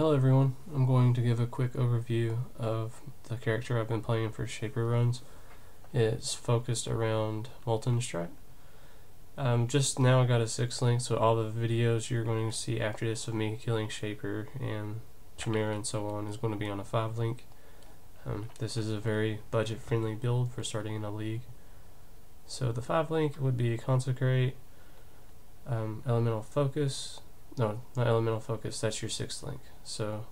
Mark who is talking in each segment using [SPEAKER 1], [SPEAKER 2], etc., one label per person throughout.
[SPEAKER 1] Hello everyone, I'm going to give a quick overview of the character I've been playing for Shaper runs. It's focused around Molten strike. Just now I got a 6 link, so all the videos you're going to see after this of me killing Shaper and Chimera and so on is going to be on a 5 link. This is a very budget friendly build for starting in a league. So the 5 link would be Consecrate, Elemental Focus. No, not Elemental Focus, that's your 6th link. So,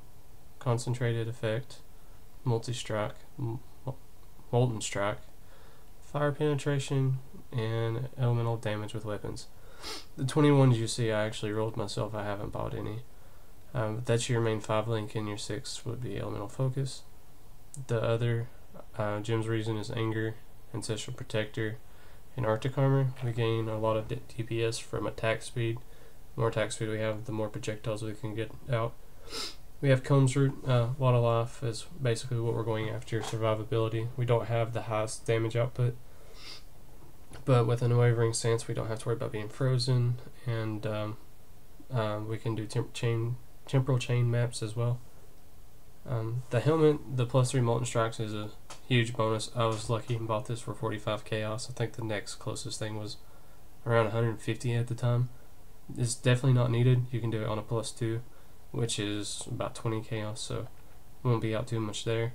[SPEAKER 1] Concentrated Effect, Multi-Strike, Molten Strike, Fire Penetration, and Elemental Damage with Weapons. The 21s you see I actually rolled myself, I haven't bought any. But that's your main 5 link, and your 6 would be Elemental Focus. The other Gem's Reason is Anger, Ancestral Protector, and Arctic Armor. We gain a lot of DPS from attack speed. The more attack speed we have, the more projectiles we can get out. We have Combs Root. A lot of life is basically what we're going after, survivability. We don't have the highest damage output, but with an Unwavering Stance we don't have to worry about being frozen, and we can do temporal chain maps as well. The helmet, the +3 Molten Strikes, is a huge bonus. I was lucky and bought this for 45 chaos. I think the next closest thing was around 150 at the time. It's definitely not needed. You can do it on a +2, which is about 20 chaos, so won't be out too much there.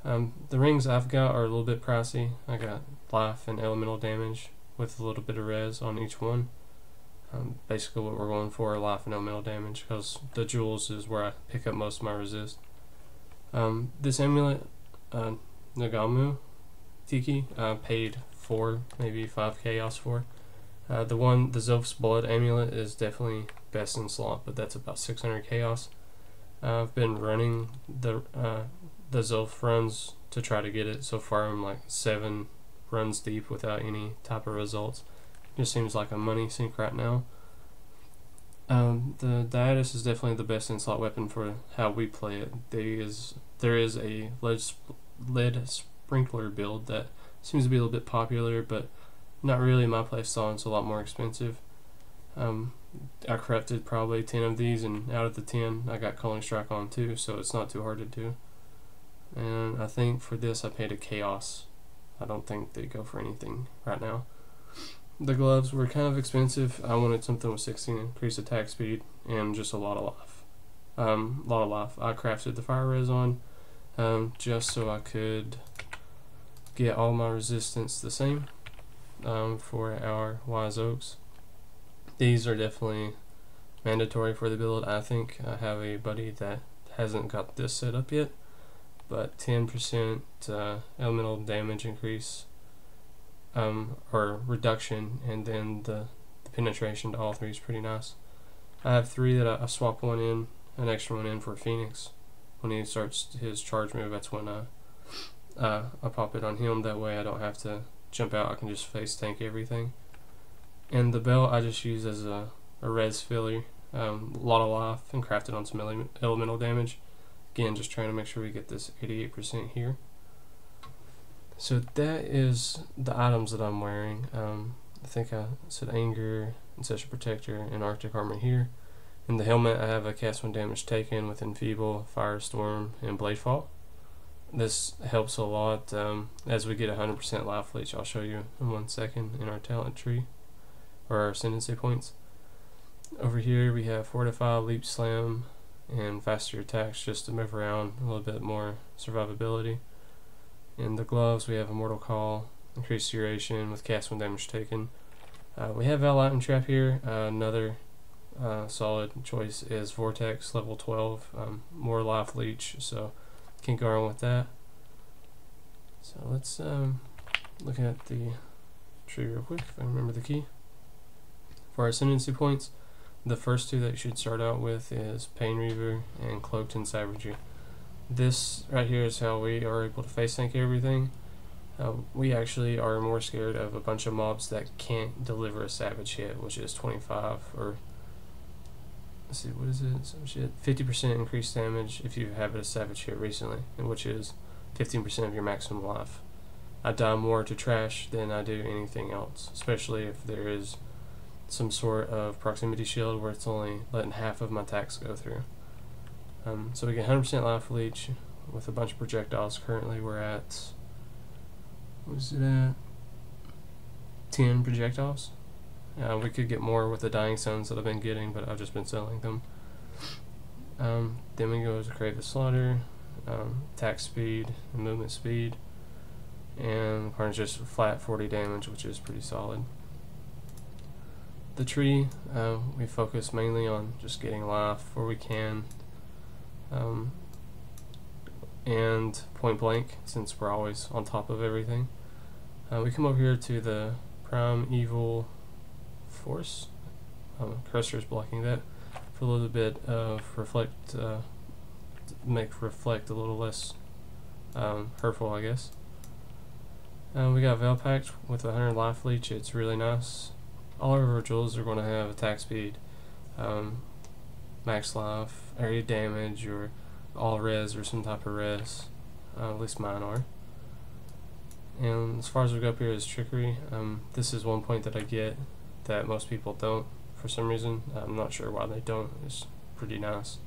[SPEAKER 1] The rings I've got are a little bit pricey. I got life and elemental damage with a little bit of res on each one. Basically what we're going for are life and elemental damage, because the jewels is where I pick up most of my resist. This amulet, Nagamu Tiki, I paid 4, maybe 5 chaos for. The Zolf's Blood amulet is definitely best in slot, but that's about 600 chaos. I've been running the Zolf runs to try to get it. So far I'm like 7 runs deep without any type of results. Just seems like a money sink right now. The Dyadus is definitely the best in slot weapon for how we play it. There is a lead sprinkler build that seems to be a little bit popular, but not really my playstyle. It's a lot more expensive. I crafted probably 10 of these, and out of the 10 I got Calling Strike on too, so it's not too hard to do. And I think for this I paid a chaos. I don't think they go for anything right now. The gloves were kind of expensive. I wanted something with 16 increased attack speed and just a lot of life. I crafted the fire res on just so I could get all my resistance the same. For our Wise Oaks. These are definitely mandatory for the build. I think I have a buddy that hasn't got this set up yet, but 10% elemental damage increase or reduction, and then the penetration to all 3 is pretty nice. I have 3 that I swap one in, an extra one in for Phoenix. When he starts his charge move, that's when I pop it on him. That way I don't have to jump out, I can just face tank everything. And the belt I just use as a res filler. A lot of life, and crafted on some elemental damage. Again, just trying to make sure we get this 88% here. So that is the items that I'm wearing. I think I said Anger, Ancestral Protector, and Arctic Armor here. In the helmet I have a cast 1 damage taken with Enfeeble, Firestorm, and Blade Fault. This helps a lot as we get 100% life leech. I'll show you in 1 second in our talent tree, or our ascendancy points. Over here we have Fortify, Leap Slam, and faster attacks just to move around, a little bit more survivability. In the gloves we have Immortal Call, increased duration with cast 1 damage taken. We have Ally and Trap here. Another solid choice is Vortex, level 12, more life leech, so can't go wrong with that. So let's look at the tree real quick if I remember the key. For our ascendancy points, the first 2 that you should start out with is Pain Reaver and Cloaked in Savagery. This right here is how we are able to face tank everything. We actually are more scared of a bunch of mobs that can't deliver a savage hit, which is 25 or let's see, what is it? Some shit. 50% increased damage if you have a savage hit recently, which is 15% of your maximum life. I die more to trash than I do anything else, especially if there is some sort of proximity shield where it's only letting half of my attacks go through. So we get 100% life leech with a bunch of projectiles. Currently we're at, what is it at? 10 projectiles. We could get more with the dying stones that I've been getting, but I've just been selling them. Then we go to create the slaughter, attack speed, and movement speed, and Carnage just flat 40 damage, which is pretty solid. The tree, we focus mainly on just getting life where we can, and point blank, since we're always on top of everything. We come over here to the primeval force. Cursor is blocking that for a little bit of reflect, make reflect a little less hurtful, I guess. We got Veil Pact with 100 life leech. It's really nice. All of our jewels are going to have attack speed, max life, area damage, or all res or some type of res. At least mine are. And as far as we go up here is trickery. This is one point that I get that most people don't for some reason. I'm not sure why they don't. It's pretty nice.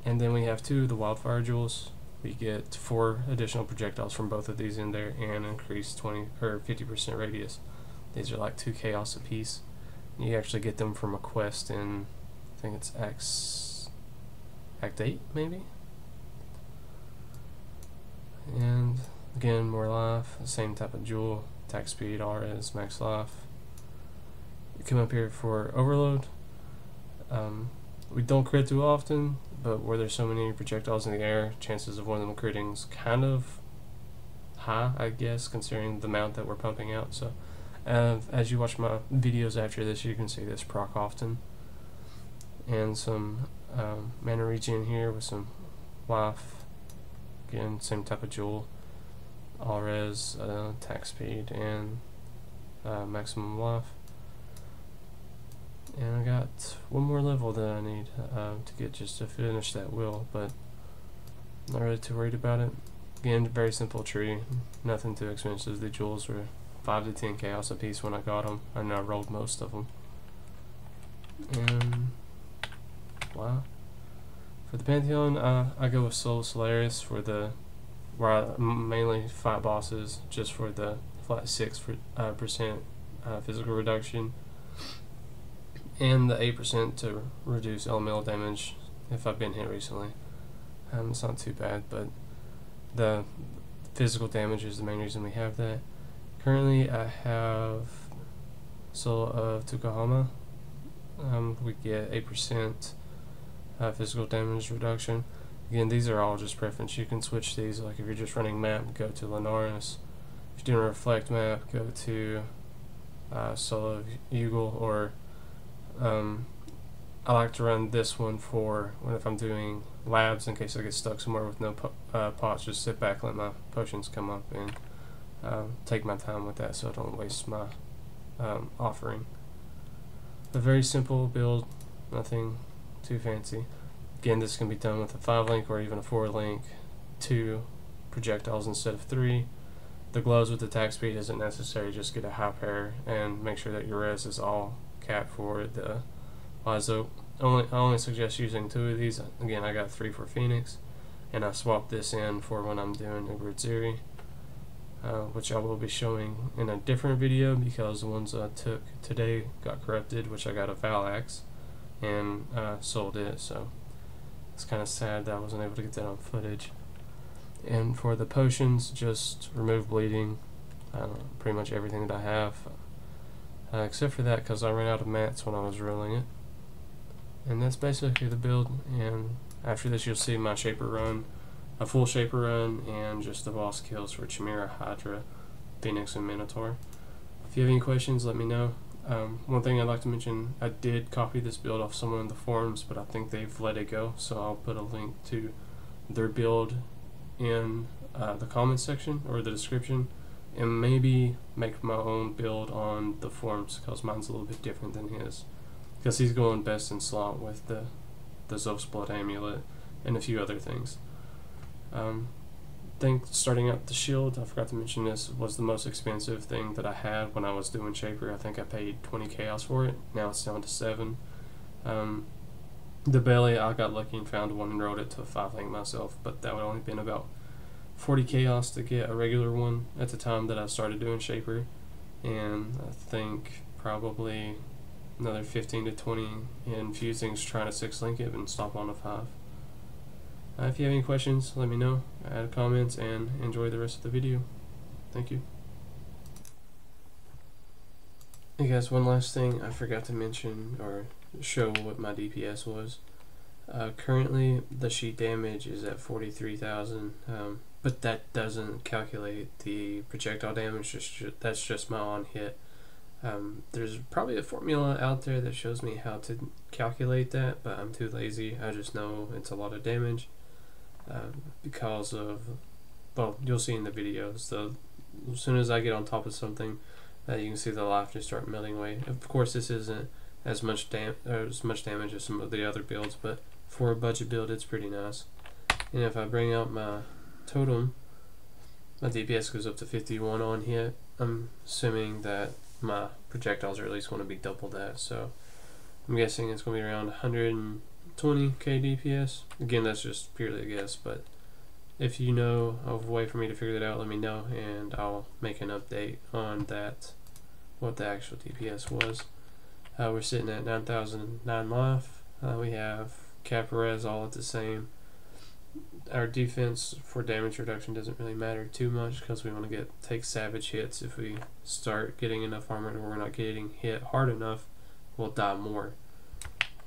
[SPEAKER 1] And then we have 2 of the wildfire jewels. We get 4 additional projectiles from both of these in there and increase 20 or 50% radius. These are like 2 chaos apiece. You actually get them from a quest in, I think it's Act 8 maybe? And again, more life, same type of jewel, attack speed, RS, max life. You come up here for overload. We don't crit too often, but where there's so many projectiles in the air, chances of one of them critting is kind of high, I guess, considering the amount that we're pumping out. So as you watch my videos after this, you can see this proc often. And some mana regen here with some life. Again, same type of jewel, all res, attack speed, and maximum life. And I got one more level that I need to get just to finish that wheel, but I'm not really too worried about it. Again, very simple tree, nothing too expensive. The jewels were 5 to 10 chaos a piece when I got them, and I rolled most of them. And wow. For the Pantheon, I go with Soul Solaris for where I mainly fight bosses, just for the flat 6% physical reduction, and the 8% to reduce elemental damage if I've been hit recently. It's not too bad, but the physical damage is the main reason we have that. Currently, I have Soul of Tukahama. We get 8%. Physical damage reduction. Again, these are all just preference. You can switch these, like if you're just running map, go to Linaris. If you're doing a reflect map, go to Soul of Eagle, or I like to run this one for if I'm doing labs, in case I get stuck somewhere with no pots. Just sit back, let my potions come up, and take my time with that so I don't waste my offering. A very simple build, nothing too fancy. Again, this can be done with a 5-link or even a 4-link, 2 projectiles instead of 3. The gloves with attack speed isn't necessary, just get a high pair and make sure that your res is all capped for the Lizo. I only suggest using 2 of these. Again, I got 3 for Phoenix, and I swapped this in for when I'm doing Uber Atziri, which I will be showing in a different video because the ones I took today got corrupted, which I got a Val Axe and sold it, so it's kind of sad that I wasn't able to get that on footage. And for the potions, just remove bleeding, pretty much everything that I have, except for that because I ran out of mats when I was rolling it. And that's basically the build, and after this you'll see my Shaper run, a full Shaper run, and just the boss kills for Chimera, Hydra, Phoenix, and Minotaur. If you have any questions, let me know. One thing I'd like to mention, I did copy this build off someone in the forums, but I think they've let it go, so I'll put a link to their build in the comments section or the description, and maybe make my own build on the forums because mine's a little bit different than his, because he's going best in slot with the Zof's Blood Amulet and a few other things. I think starting out the shield, I forgot to mention this, was the most expensive thing that I had when I was doing Shaper. I think I paid 20 chaos for it. Now it's down to 7. The belly, I got lucky and found one and rode it to 5 link myself, but that would only been about 40 chaos to get a regular one at the time that I started doing Shaper, and I think probably another 15 to 20 in fusings trying to 6 link it and stop on a 5. If you have any questions, let me know, add comments, and enjoy the rest of the video. Thank you. Hey guys, one last thing I forgot to mention or show what my DPS was. Currently the sheet damage is at 43,000, but that doesn't calculate the projectile damage, that's just my on hit. There's probably a formula out there that shows me how to calculate that, but I'm too lazy. I just know it's a lot of damage because of, well, you'll see in the videos. So as soon as I get on top of something, you can see the life just start melting away. Of course, this isn't as much damage as some of the other builds, but for a budget build, it's pretty nice. And if I bring out my totem, my DPS goes up to 51 on hit. I'm assuming that my projectiles are at least going to be double that, so I'm guessing it's going to be around 120k DPS. Again, that's just purely a guess, but if you know of a way for me to figure that out, let me know, and I'll make an update on that, what the actual DPS was. We're sitting at 9,009 life. We have cap res all at the same. Our defense for damage reduction doesn't really matter too much because we want to take savage hits. If we start getting enough armor where we're not getting hit hard enough, we'll die more.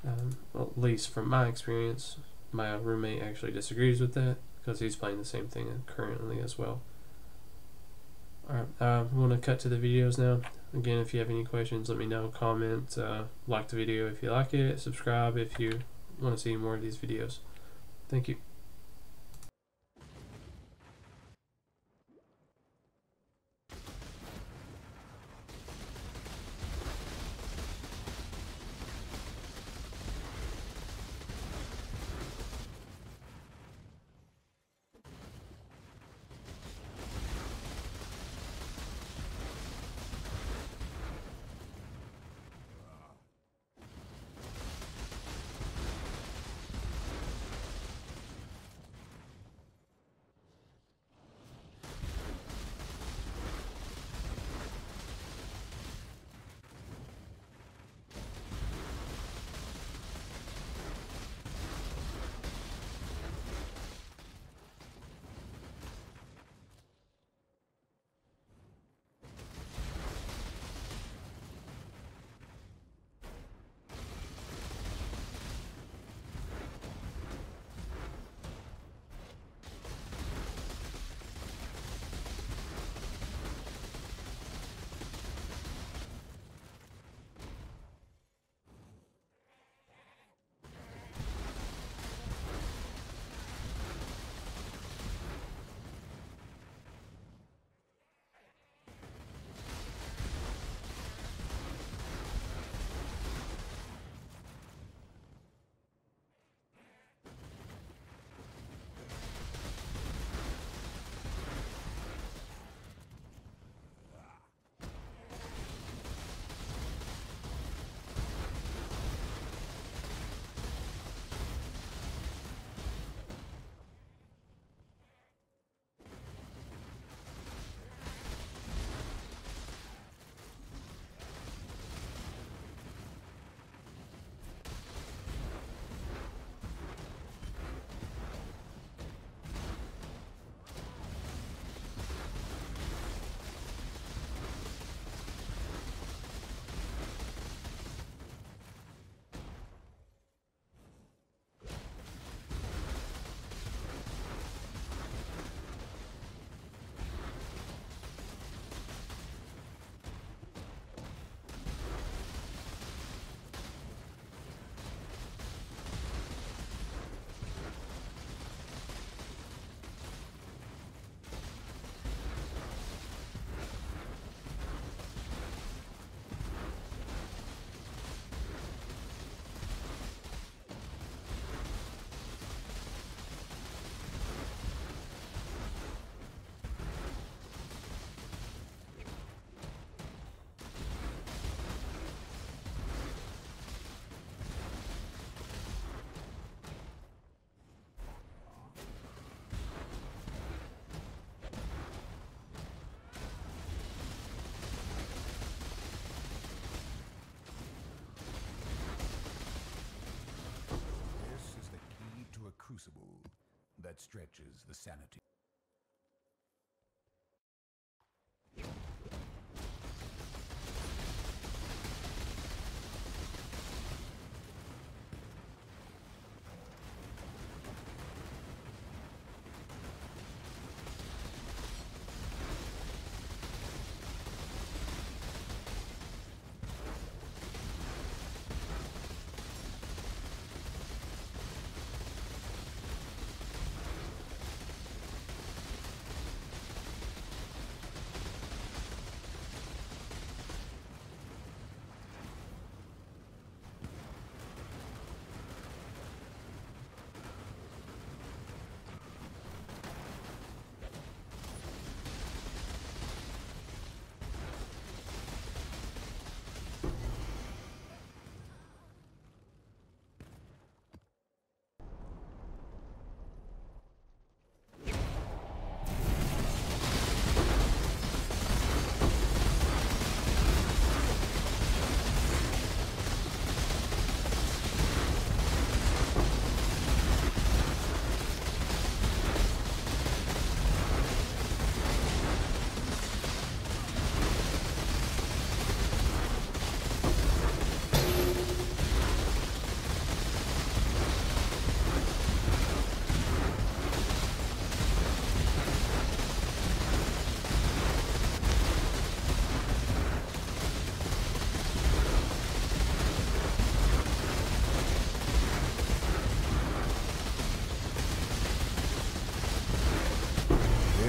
[SPEAKER 1] At least from my experience. My roommate actually disagrees with that because he's playing the same thing currently as well. Alright, I'm going to cut to the videos now. Again, if you have any questions, let me know, comment, like the video if you like it, subscribe if you want to see more of these videos. Thank you.
[SPEAKER 2] that stretches the sanity.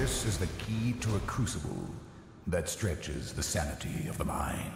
[SPEAKER 2] This is the key to a crucible that stretches the sanity of the mind.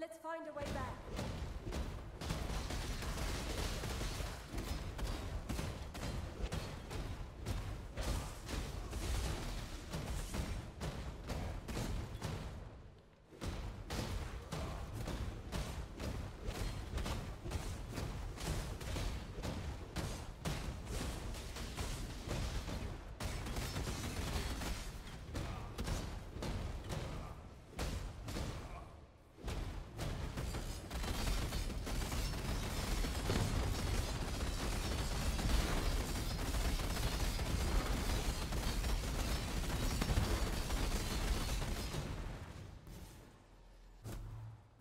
[SPEAKER 3] Let's find a way back.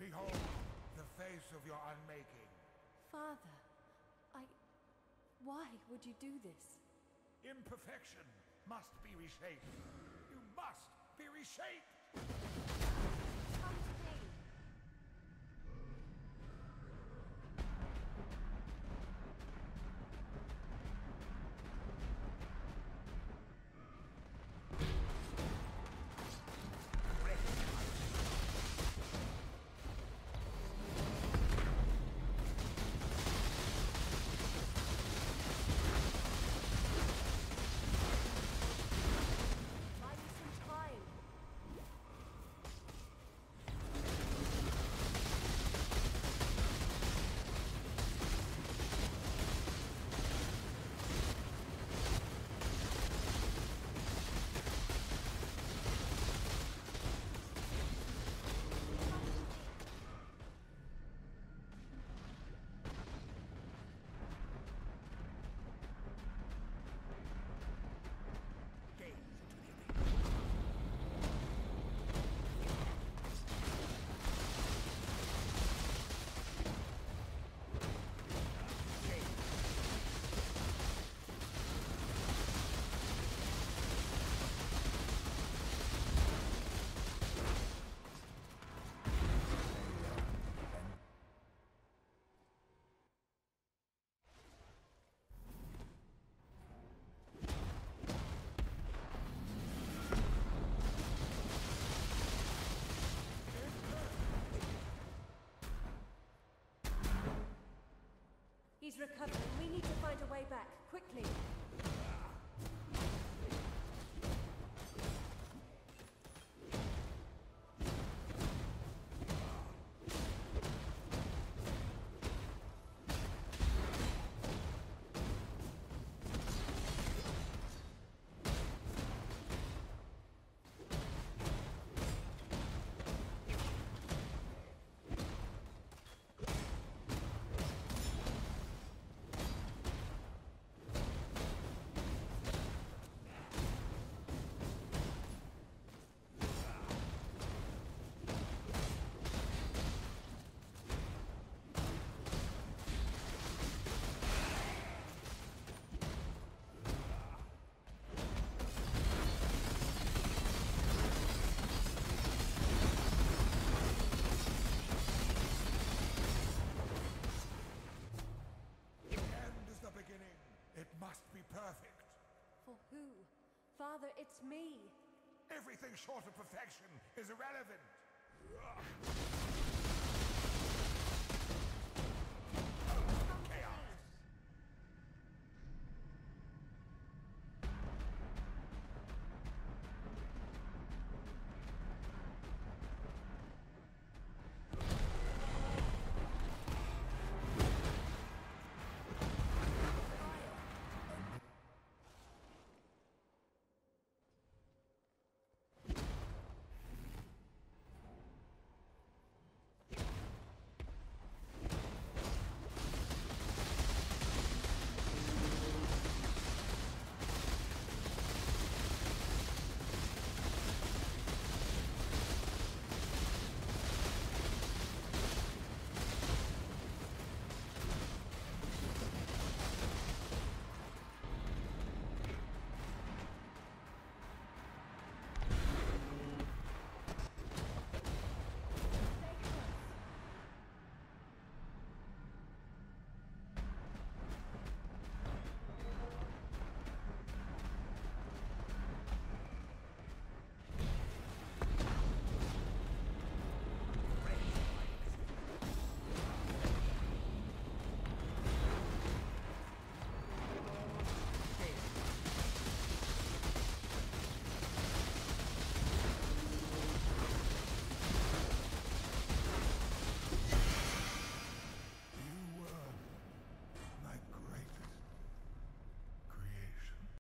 [SPEAKER 4] Behold, the face of your unmaking.
[SPEAKER 3] Father, why would you do this?
[SPEAKER 4] Imperfection must be reshaped. You must be reshaped!
[SPEAKER 3] Come to me. Buy me some time.
[SPEAKER 4] Gaze into the abyss.
[SPEAKER 3] He's recovering. We need to find a way back, quickly.
[SPEAKER 4] The end is the beginning. It must be perfect.
[SPEAKER 3] For who? Father, it's me.
[SPEAKER 4] Everything short of perfection is irrelevant.